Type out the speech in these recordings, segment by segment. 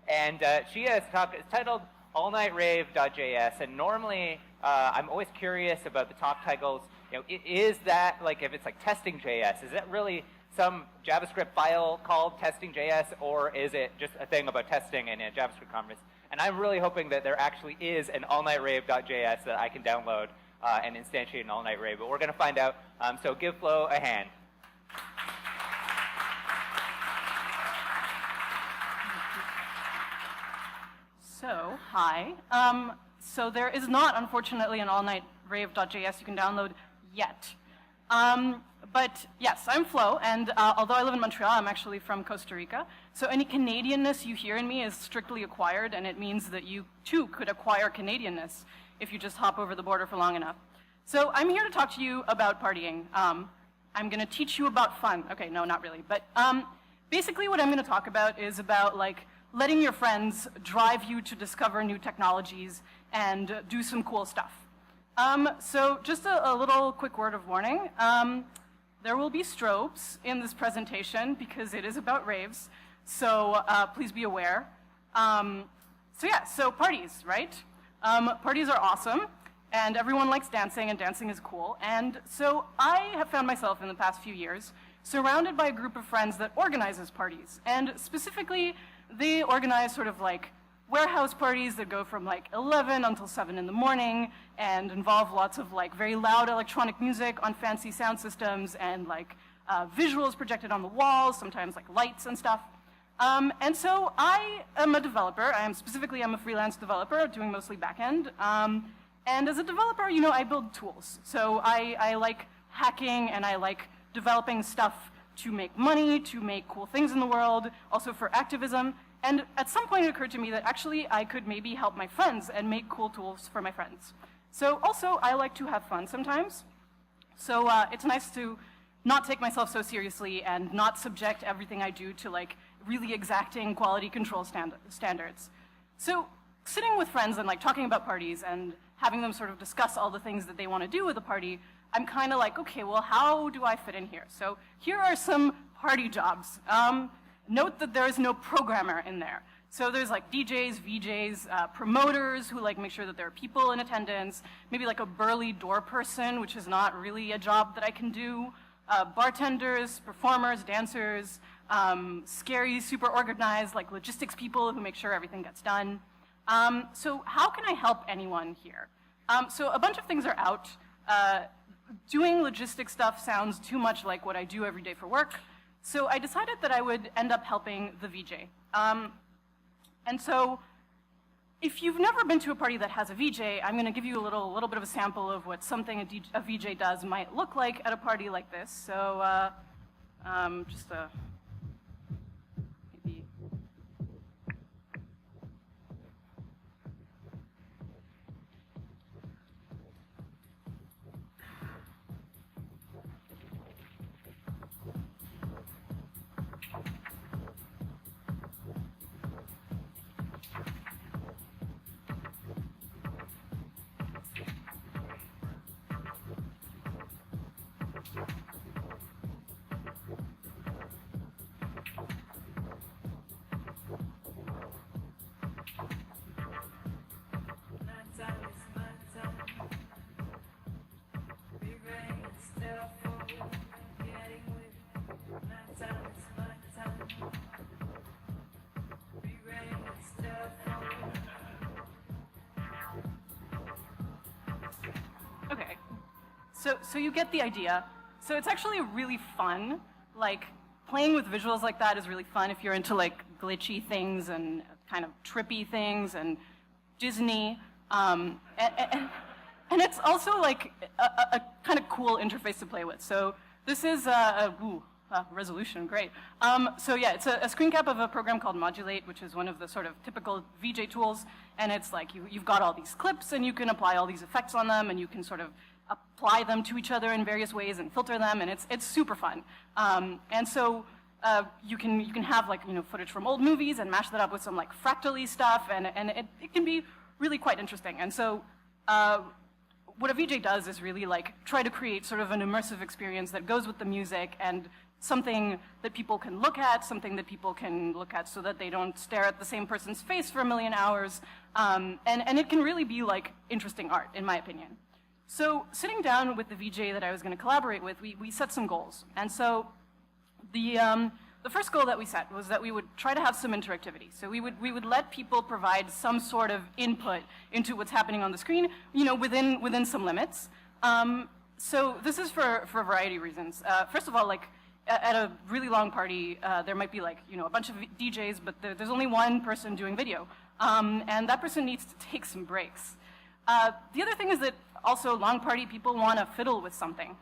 And she has a talk, it's titled AllNightRave.js, and normally I'm always curious about the talk titles. You know, is that, like, if it's like testing.js, is that really some JavaScript file called testing.js, or is it just a thing about testing in a JavaScript conference? And I'm really hoping that there actually is an AllNightRave.js that I can download and instantiate in AllNightRave, but we're going to find out. So give Floh a hand. So, hi. So there is not, unfortunately, an AllNightRave.js you can download yet. But yes, I'm Floh, and although I live in Montreal, I'm actually from Costa Rica. So any Canadianness you hear in me is strictly acquired, and it means that you, too, could acquire Canadianness if you just hop over the border for long enough. So I'm here to talk to you about partying. I'm going to teach you about fun. Okay, no, not really. But basically what I'm going to talk about is about, like, letting your friends drive you to discover new technologies and do some cool stuff. So just a little quick word of warning. There will be strobes in this presentation because it is about raves, so please be aware. So yeah, so parties, right? Parties are awesome, and everyone likes dancing, and dancing is cool. And so I have found myself in the past few years surrounded by a group of friends that organizes parties. And specifically, they organize sort of like warehouse parties that go from like 11 until 7 in the morning and involve lots of like very loud electronic music on fancy sound systems and like visuals projected on the walls, sometimes like lights and stuff. And so I am a developer. I'm a freelance developer doing mostly backend. And as a developer, you know, I build tools. So I like hacking and I like developing stuff to make money, to make cool things in the world, also for activism. And at some point it occurred to me that actually I could maybe help my friends and make cool tools for my friends. So also I like to have fun sometimes. So it's nice to not take myself so seriously and not subject everything I do to like really exacting quality control standards. So sitting with friends and like talking about parties and having them sort of discuss all the things that they want to do with a party, I'm kind of like, okay, well, how do I fit in here? So here are some party jobs. Note that there is no programmer in there. So there's like DJs, VJs, promoters who like make sure that there are people in attendance, maybe like a burly door person, which is not really a job that I can do, bartenders, performers, dancers, scary, super organized, like logistics people who make sure everything gets done. So how can I help anyone here? So a bunch of things are out. Doing logistics stuff sounds too much like what I do every day for work, so I decided that I would end up helping the VJ. And so if you've never been to a party that has a VJ, I'm going to give you a little bit of a sample of what something a VJ does might look like at a party like this. So just a maybe. Okay, so you get the idea. So it's actually really fun. Like, playing with visuals like that is really fun if you're into like glitchy things and kind of trippy things and Disney. And it's also like a kind of cool interface to play with. So this is resolution, great. So yeah, it's a screen cap of a program called Modulate, which is one of the sort of typical VJ tools. And it's like you've got all these clips and you can apply all these effects on them and you can sort of apply them to each other in various ways and filter them, and it's super fun. And so you can have like, you know, footage from old movies and mash that up with some like fractal-y stuff, and it can be really quite interesting. And so what a VJ does is really like try to create sort of an immersive experience that goes with the music and something that people can look at, something that people can look at so that they don't stare at the same person's face for a million hours. And it can really be like interesting art, in my opinion. So sitting down with the VJ that I was going to collaborate with, we set some goals. And so the first goal that we set was that we would try to have some interactivity. So we would let people provide some sort of input into what's happening on the screen, you know, within some limits. So this is for a variety of reasons. First of all, like at a really long party, there might be like, you know, a bunch of DJs, but there's only one person doing video. And that person needs to take some breaks. The other thing is that also long party people want to fiddle with something.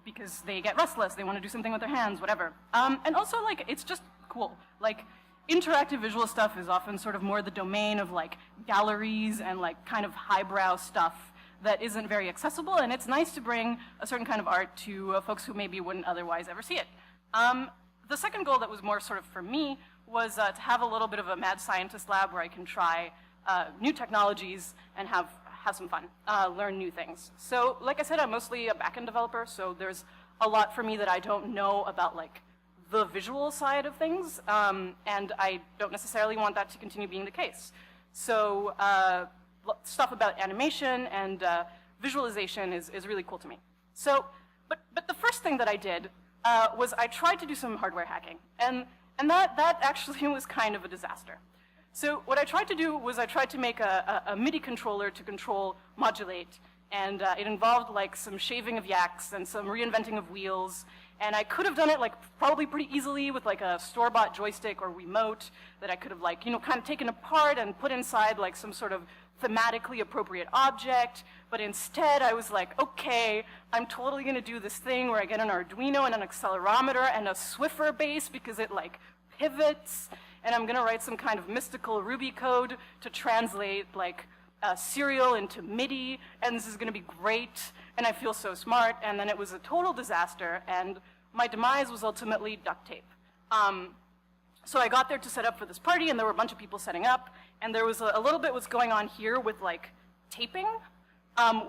Because they get restless, they want to do something with their hands, whatever. And also, like, it's just cool. Like, interactive visual stuff is often sort of more the domain of, like, galleries and, like, kind of highbrow stuff that isn't very accessible, and it's nice to bring a certain kind of art to folks who maybe wouldn't otherwise ever see it. The second goal that was more sort of for me was to have a little bit of a mad scientist lab where I can try new technologies and have some fun, learn new things. So, like I said, I'm mostly a backend developer, so there's a lot for me that I don't know about, like, the visual side of things, and I don't necessarily want that to continue being the case. So, stuff about animation and visualization is really cool to me. So, but the first thing that I did was I tried to do some hardware hacking, and that actually was kind of a disaster. So what I tried to do was I tried to make a MIDI controller to control modulate, and it involved like some shaving of yaks and some reinventing of wheels, and I could have done it like probably pretty easily with like a store-bought joystick or remote that I could have like, you know, kind of taken apart and put inside like some sort of thematically appropriate object, but instead I was like, okay, I'm totally gonna do this thing where I get an Arduino and an accelerometer and a Swiffer base because it like pivots, and I'm gonna write some kind of mystical Ruby code to translate like serial into MIDI, and this is gonna be great, and I feel so smart, and then it was a total disaster, and my demise was ultimately duct tape. So I got there to set up for this party, and there were a bunch of people setting up, and there was a little bit what's going on here with like taping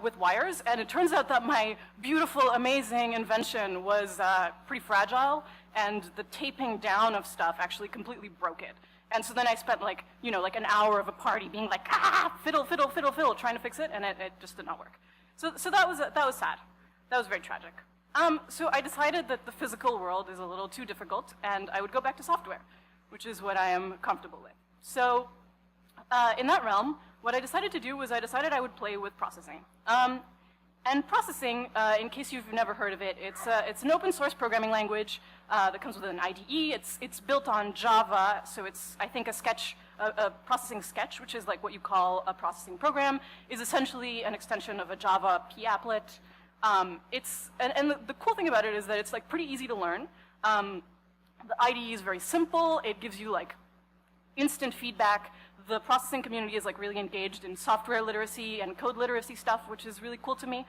with wires, and it turns out that my beautiful, amazing invention was pretty fragile, and the taping down of stuff actually completely broke it. And so then I spent like, you know, like an hour of a party being like, ah, fiddle, fiddle, fiddle, fiddle, trying to fix it, and it just did not work. So that was sad. That was very tragic. So I decided that the physical world is a little too difficult, and I would go back to software, which is what I am comfortable with. So in that realm, what I decided to do was I decided I would play with processing. And processing, in case you've never heard of it, it's an open source programming language that comes with an IDE. It's built on Java, so it's, I think, a processing sketch, which is like what you call a processing program, is essentially an extension of a Java p-applet. And the cool thing about it is that it's like pretty easy to learn. The IDE is very simple. It gives you like instant feedback. The processing community is like really engaged in software literacy and code literacy stuff, which is really cool to me.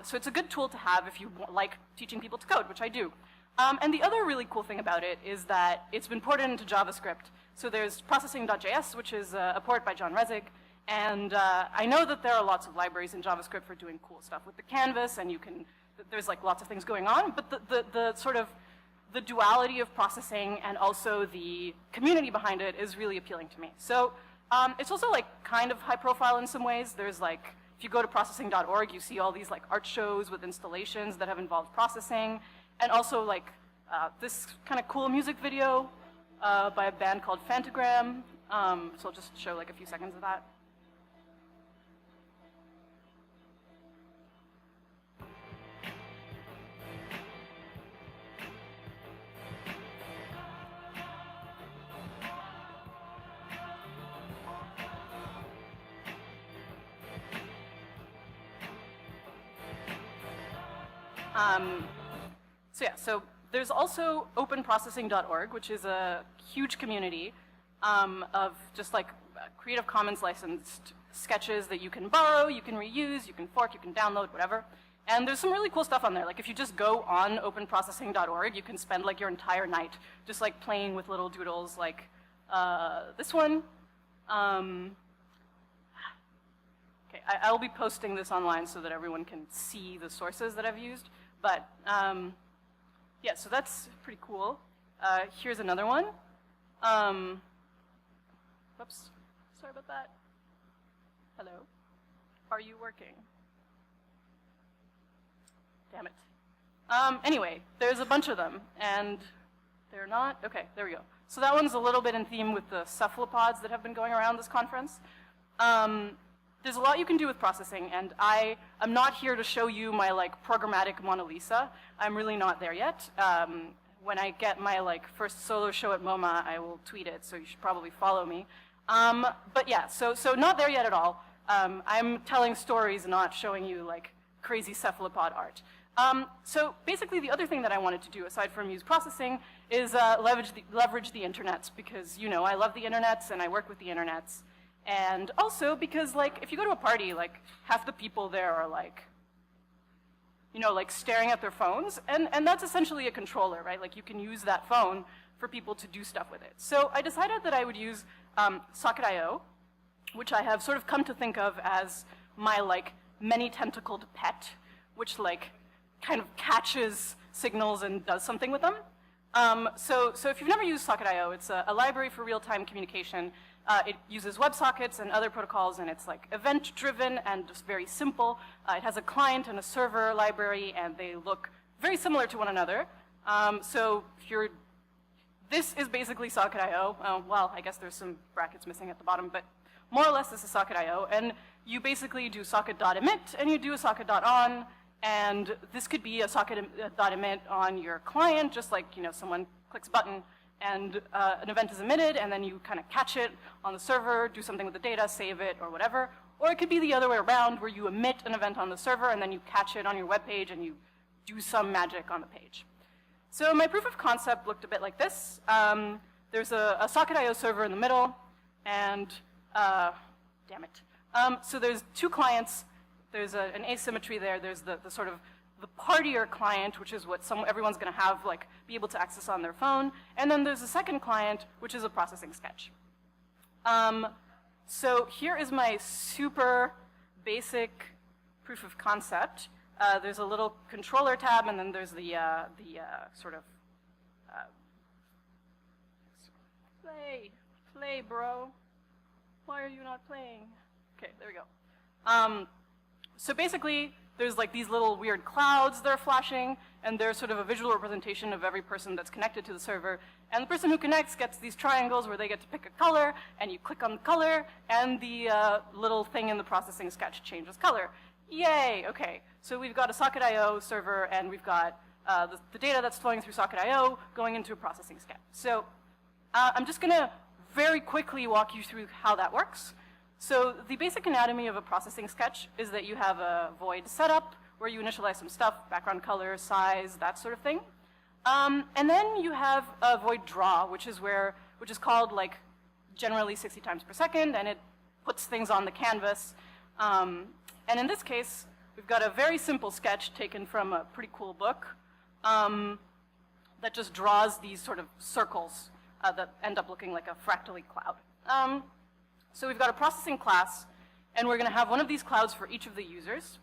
So it's a good tool to have if you like teaching people to code, which I do. And the other really cool thing about it is that it's been ported into JavaScript. So there's processing.js, which is a port by John Resig. And I know that there are lots of libraries in JavaScript for doing cool stuff with the canvas, and there's like lots of things going on, but the sort of the duality of processing and also the community behind it is really appealing to me. So it's also like kind of high profile in some ways. There's like, if you go to processing.org, you see all these like art shows with installations that have involved processing, and also like this kind of cool music video by a band called Fantagram. So I'll just show like a few seconds of that. So there's also openprocessing.org, which is a huge community of just like Creative Commons licensed sketches that you can borrow, you can reuse, you can fork, you can download, whatever. And there's some really cool stuff on there. Like if you just go on openprocessing.org, you can spend like your entire night just like playing with little doodles like this one. Okay, I'll be posting this online so that everyone can see the sources that I've used. But yeah, so that's pretty cool. Here's another one. Whoops, sorry about that. Hello, are you working? Damn it. Anyway, there's a bunch of them, and they're not, okay, there we go. So that one's a little bit in theme with the cephalopods that have been going around this conference. There's a lot you can do with processing, and I am not here to show you my programmatic Mona Lisa. I'm really not there yet. When I get my first solo show at MoMA, I will tweet it, so you should probably follow me. But yeah, so not there yet at all. I'm telling stories, not showing you crazy cephalopod art. So basically the other thing that I wanted to do, aside from use processing, is leverage the internets, because I love the internets and I work with the internets. And also because if you go to a party, half the people there are staring at their phones, and that's essentially a controller, right? You can use that phone for people to do stuff with it. So I decided that I would use Socket.io, which I have sort of come to think of as my many-tentacled pet, which kind of catches signals and does something with them. So if you've never used Socket.io, it's a library for real-time communication. It uses WebSockets and other protocols, and it's event-driven and just very simple. It has a client and a server library, and they look very similar to one another. So if this is basically Socket.io. Well, I guess there's some brackets missing at the bottom, but more or less this is Socket.io. And you basically do socket.emit, and you do a socket.on, and this could be a socket.emit on your client, just someone clicks a button, and an event is emitted, and then you kind of catch it on the server, do something with the data, save it, or whatever. Or it could be the other way around, where you emit an event on the server, and then you catch it on your web page, and you do some magic on the page. So my proof of concept looked a bit like this. There's a Socket.io server in the middle, and damn it. So there's two clients. There's an asymmetry there. There's the sort of the partier client, which is what everyone's going to have be able to access on their phone. And then there's a second client, which is a processing sketch. So here is my super basic proof of concept. There's a little controller tab, and then there's the sort of play, bro. Why are you not playing? Okay, there we go. So basically, there's these little weird clouds that are flashing, and they're sort of a visual representation of every person that's connected to the server. And the person who connects gets these triangles where they get to pick a color, and you click on the color, and the little thing in the processing sketch changes color. Yay, okay. So we've got a Socket.io server, and we've got the data that's flowing through Socket.io going into a processing sketch. So I'm just gonna very quickly walk you through how that works. So the basic anatomy of a processing sketch is that you have a void setup where you initialize some stuff, background color, size, that sort of thing. And then you have a void draw, which is called generally 60 times per second, and it puts things on the canvas. And in this case, we've got a very simple sketch taken from a pretty cool book that just draws these sort of circles that end up looking like a fractally cloud. So we've got a processing class, and we're going to have one of these clouds for each of the users.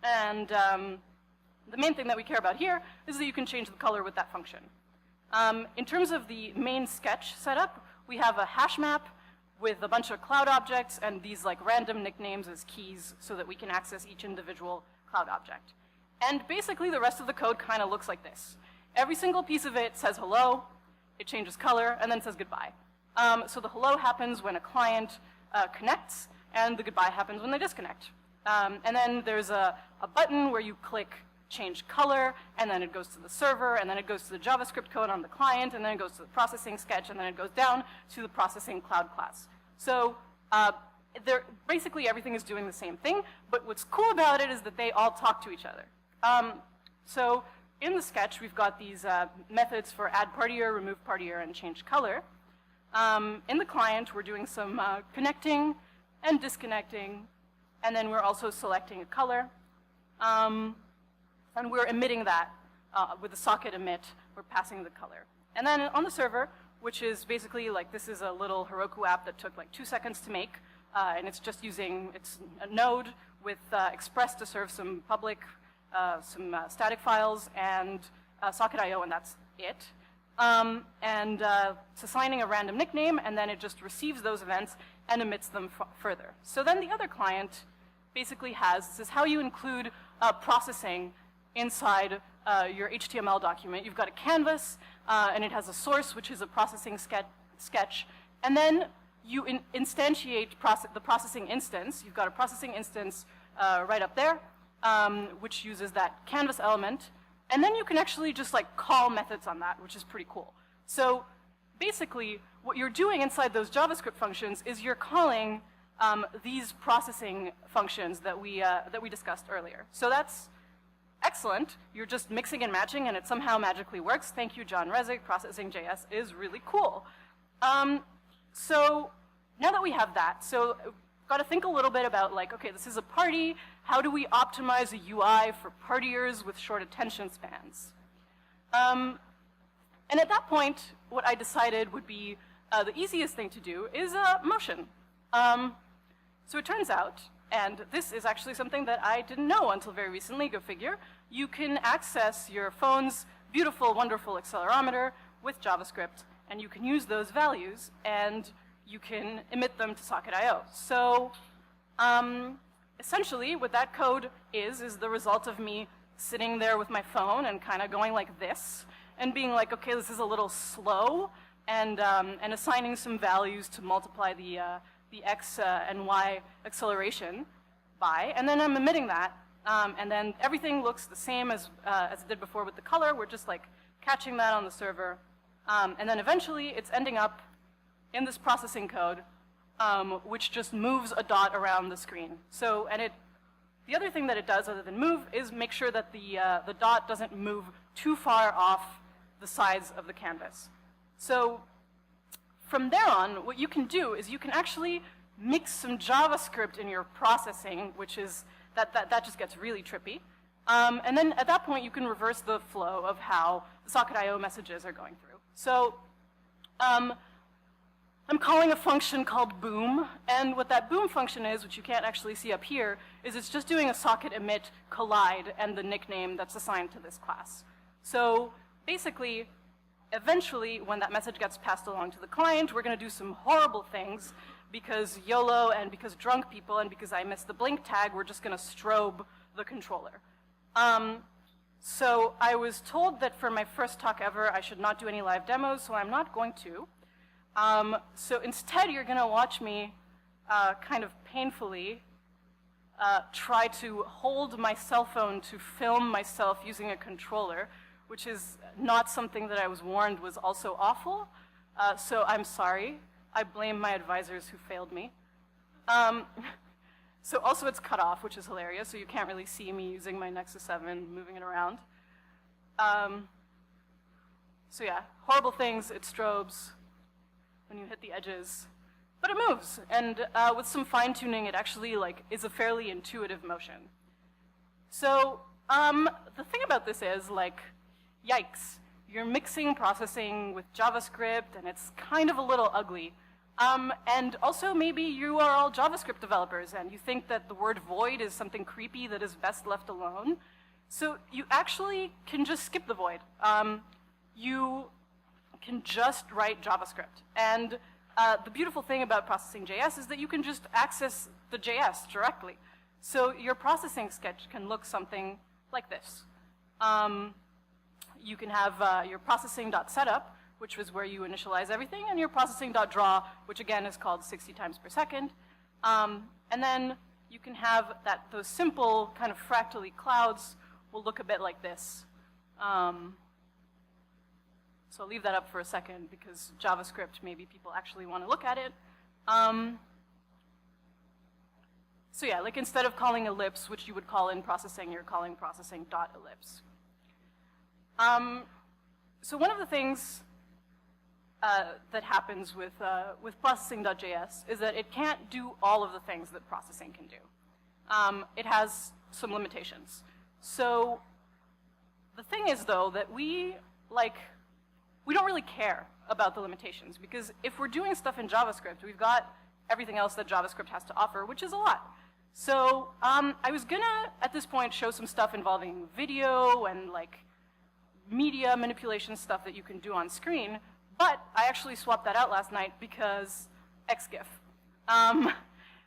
And the main thing that we care about here is that you can change the color with that function. In terms of the main sketch setup, we have a hash map with a bunch of cloud objects and these random nicknames as keys so that we can access each individual cloud object. And basically the rest of the code kind of looks like this. Every single piece of it says hello, it changes color, and then says goodbye. So the hello happens when a client connects, and the goodbye happens when they disconnect. And then there's a button where you click change color, and then it goes to the server, and then it goes to the JavaScript code on the client, and then it goes to the processing sketch, and then it goes down to the processing cloud class. So basically everything is doing the same thing, but what's cool about it is that they all talk to each other. So in the sketch, we've got these methods for add partier, remove partier, and change color. In the client, we're doing some connecting and disconnecting, and then we're also selecting a color. And we're emitting that with the socket emit, we're passing the color. And then on the server, which is basically this is a little Heroku app that took 2 seconds to make, and it's just it's a node with Express to serve some public, some static files, and socket.io, and that's it. It's assigning a random nickname, and then it just receives those events and emits them further. So then the other client basically this is how you include processing inside your HTML document. You've got a canvas, and it has a source, which is a processing sketch, and then you instantiate the processing instance. You've got a processing instance right up there, which uses that canvas element, and then you can actually just like call methods on that, which is pretty cool. So basically, what you're doing inside those JavaScript functions is you're calling these processing functions that we discussed earlier. So that's excellent. You're just mixing and matching, and it somehow magically works. Thank you, John Resig. Processing.js is really cool. So now that we have that, so got to think a little bit about like, okay, this is a party. How do we optimize a UI for partiers with short attention spans? And at that point, what I decided would be the easiest thing to do is motion. So it turns out, and this is actually something that I didn't know until very recently, go figure, you can access your phone's beautiful, wonderful accelerometer with JavaScript, and you can use those values, and you can emit them to socket.io. So essentially, what that code is the result of me sitting there with my phone and kind of going like this, and being like, okay, this is a little slow, and assigning some values to multiply the x and y acceleration by, and then I'm emitting that, and then everything looks the same as it did before with the color. We're just like catching that on the server, and then eventually it's ending up in this processing code, which just moves a dot around the screen. So, the other thing that it does other than move is make sure that the dot doesn't move too far off the sides of the canvas. So from there on, what you can do is you can actually mix some JavaScript in your processing, which is, that just gets really trippy. And then at that point, you can reverse the flow of how the socket.io messages are going through. So I'm calling a function called boom, and what that boom function is, which you can't actually see up here, is it's just doing a socket emit collide and the nickname that's assigned to this class. So basically, eventually, when that message gets passed along to the client, we're going to do some horrible things because YOLO and because drunk people and because I missed the blink tag, we're just going to strobe the controller. So I was told that for my first talk ever, I should not do any live demos, so I'm not going to. So instead, you're going to watch me kind of painfully try to hold my cell phone to film myself using a controller, which is not something that I was warned was also awful. So I'm sorry. I blame my advisors who failed me. So also it's cut off, which is hilarious, so you can't really see me using my Nexus 7, moving it around. So yeah, horrible things, it strobes when you hit the edges. But it moves, and with some fine-tuning, it actually is a fairly intuitive motion. So the thing about this is, yikes, you're mixing processing with JavaScript, and it's kind of a little ugly. And also, maybe you are all JavaScript developers, and you think that the word void is something creepy that is best left alone. So you actually can just skip the void. You can just write JavaScript. And the beautiful thing about processing.js is that you can just access the JS directly. So your processing sketch can look something like this. You can have your processing.setup, which was where you initialize everything, and your processing.draw, which again is called 60 times per second. And then you can have those simple kind of fractally clouds will look a bit like this. So I'll leave that up for a second because JavaScript, maybe people actually want to look at it. So yeah, instead of calling ellipse, which you would call in processing, you're calling processing.ellipse. So one of the things that happens with processing.js is that it can't do all of the things that processing can do. It has some limitations. So the thing is, though, that we don't really care about the limitations, because if we're doing stuff in JavaScript, we've got everything else that JavaScript has to offer, which is a lot. So I was gonna, at this point, show some stuff involving video and media manipulation stuff that you can do on screen, but I actually swapped that out last night because XGIF.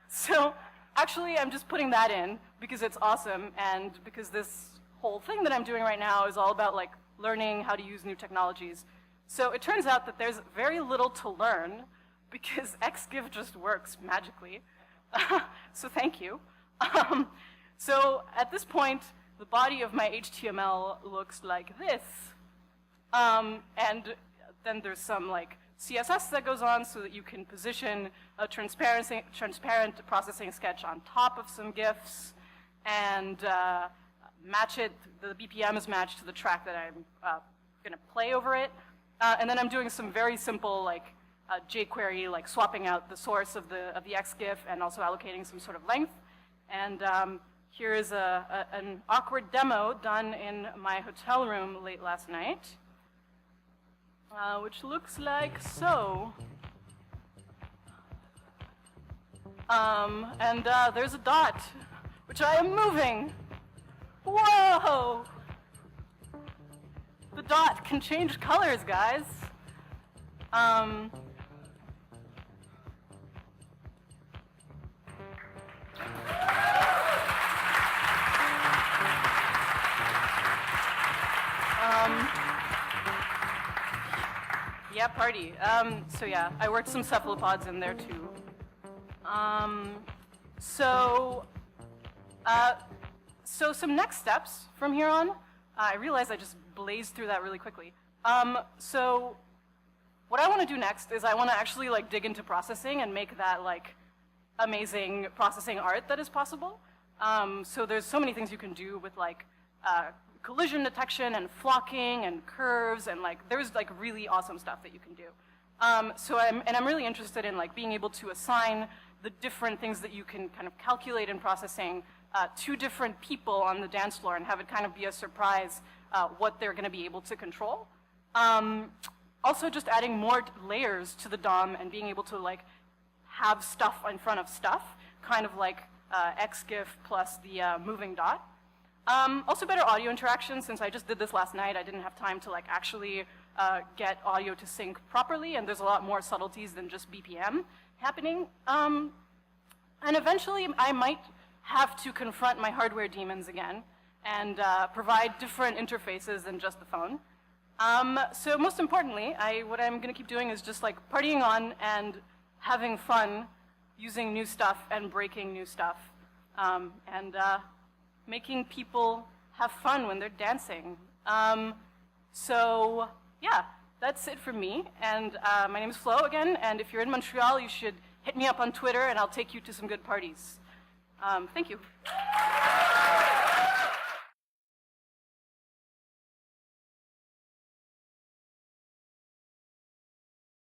So actually, I'm just putting that in because it's awesome, and because this whole thing that I'm doing right now is all about like learning how to use new technologies. So it turns out that there's very little to learn because XGIF just works magically. So thank you. So at this point, the body of my HTML looks like this. And then there's some like CSS that goes on so that you can position a transparent processing sketch on top of some GIFs and match it. The BPM is matched to the track that I'm going to play over it. And then I'm doing some very simple like jQuery, like swapping out the source of the XGIF and also allocating some sort of length. And here is an awkward demo done in my hotel room late last night, which looks like so. And there's a dot, which I am moving. Whoa! The dot can change colors, guys. Yeah, party. So yeah, I worked some cephalopods in there too. So some next steps from here on. I realized I just blazed through that really quickly. So what I want to do next is I want to actually like dig into processing and make that like amazing processing art that is possible. So there's so many things you can do with like collision detection and flocking and curves, and like there's like really awesome stuff that you can do. So I'm really interested in like being able to assign the different things that you can kind of calculate in processing to different people on the dance floor and have it kind of be a surprise what they're going to be able to control. Also just adding more layers to the DOM and being able to like have stuff in front of stuff, kind of like XGIF plus the moving dot. Also better audio interaction. Since I just did this last night, I didn't have time to like actually get audio to sync properly, and there's a lot more subtleties than just BPM happening. And eventually I might have to confront my hardware demons again and provide different interfaces than just the phone. So most importantly, what I'm going to keep doing is just like partying on and having fun using new stuff and breaking new stuff, and making people have fun when they're dancing. So yeah, that's it for me. And my name is Floh again, and if you're in Montreal, you should hit me up on Twitter and I'll take you to some good parties. Thank you.